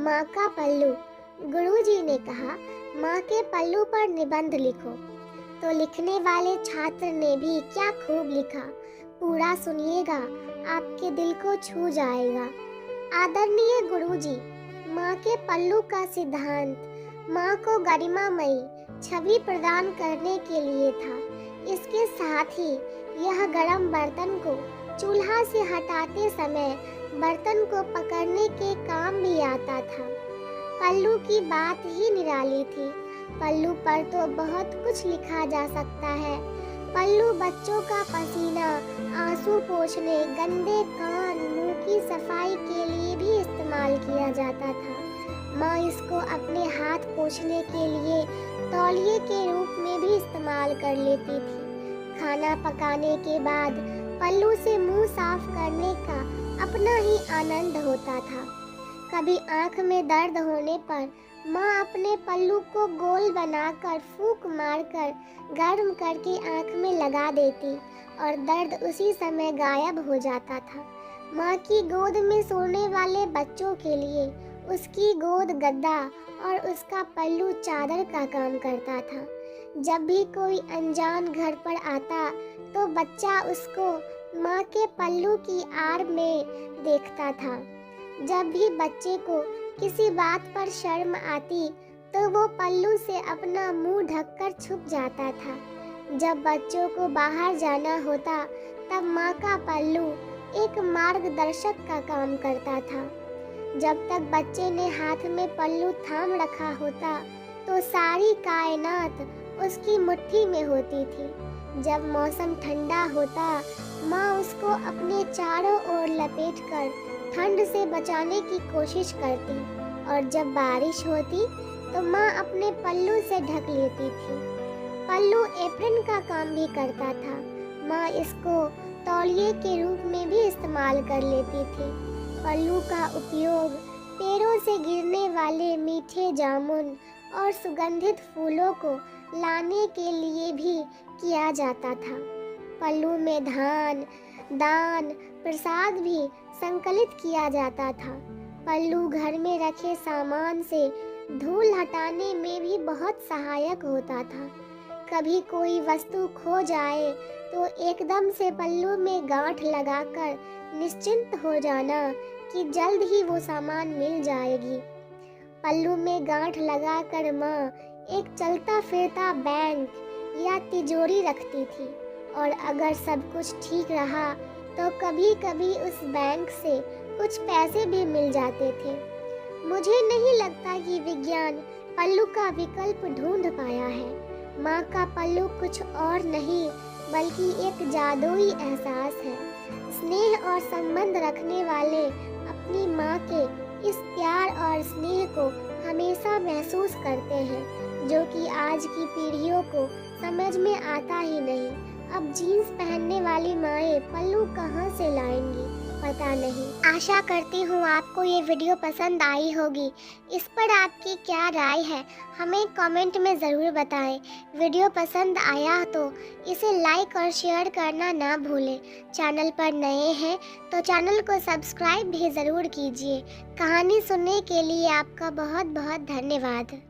माँ का पल्लू। गुरुजी ने कहा, माँ के पल्लू पर निबंध लिखो। तो लिखने वाले छात्र ने भी क्या खूब लिखा। पूरा सुनिएगा, आपके दिल को छू जाएगा। आदरणीय गुरुजी, माँ के पल्लू का सिद्धांत माँ को गरिमामयी छवि प्रदान करने के लिए था। इसके साथ ही यह गरम बर्तन को चूल्हा से हटाते समय बर्तन को पकड़ने के काम भी आता था। पल्लू की बात ही निराली थी। पल्लू पर तो बहुत कुछ लिखा जा सकता है। पल्लू बच्चों का पसीना, आंसू पोंछने, गंदे कान, मुंह की सफाई के लिए भी इस्तेमाल किया जाता था। माँ इसको अपने हाथ पोंछने के लिए तौलिए के रूप में भी इस्तेमाल कर लेती थी। खाना पकाने के बाद पल्लू से मुंह साफ करने का अपना ही आनंद होता था। कभी आंख में दर्द होने पर माँ अपने पल्लू को गोल बनाकर फूंक मारकर गर्म करके आंख में लगा देती और दर्द उसी समय गायब हो जाता था। माँ की गोद में सोने वाले बच्चों के लिए उसकी गोद गद्दा और उसका पल्लू चादर का काम करता था। जब भी कोई अनजान घर पर आता तो बच्चा उसको माँ के पल्लू की आड़ में देखता था। जब भी बच्चे को किसी बात पर शर्म आती तो वो पल्लू से अपना मुंह ढककर छुप जाता था। जब बच्चों को बाहर जाना होता तब माँ का पल्लू एक मार्गदर्शक का काम करता था। जब तक बच्चे ने हाथ में पल्लू थाम रखा होता तो सारी कायनात उसकी मुट्ठी में होती थी। जब मौसम ठंडा होता माँ उसको अपने चारों ओर लपेटकर ठंड से बचाने की कोशिश करती और जब बारिश होती तो माँ अपने पल्लू से ढक लेती थी। पल्लू एप्रन का काम भी करता था। माँ इसको तौलिए के रूप में भी इस्तेमाल कर लेती थी। पल्लू का उपयोग पेड़ों से गिरने वाले मीठे जामुन और सुगंधित फूलों को लाने के लिए भी किया जाता था। पल्लू में धान, दान, प्रसाद भी संकलित किया जाता था। पल्लू घर में रखे सामान से धूल हटाने में भी बहुत सहायक होता था। कभी कोई वस्तु खो जाए तो एकदम से पल्लू में गांठ लगाकर निश्चिंत हो जाना कि जल्द ही वो सामान मिल जाएगी। पल्लू में गांठ लगाकर माँ एक चलता फिरता बैंक या तिजोरी रखती थी और अगर सब कुछ ठीक रहा तो कभी कभी उस बैंक से कुछ पैसे भी मिल जाते थे। मुझे नहीं लगता कि विज्ञान पल्लू का विकल्प ढूंढ पाया है। माँ का पल्लू कुछ और नहीं बल्कि एक जादुई एहसास है। स्नेह और संबंध रखने वाले अपनी माँ के इस प्यार और स्नेह को हमेशा महसूस करते हैं, जो कि आज की पीढ़ियों को समझ में आता ही नहीं। अब जीन्स पहनने वाली माएँ पल्लू कहाँ से लाएंगी, पता नहीं। आशा करती हूँ आपको ये वीडियो पसंद आई होगी। इस पर आपकी क्या राय है हमें कमेंट में ज़रूर बताएं। वीडियो पसंद आया तो इसे लाइक और शेयर करना ना भूलें। चैनल पर नए हैं तो चैनल को सब्सक्राइब भी ज़रूर कीजिए। कहानी सुनने के लिए आपका बहुत बहुत धन्यवाद।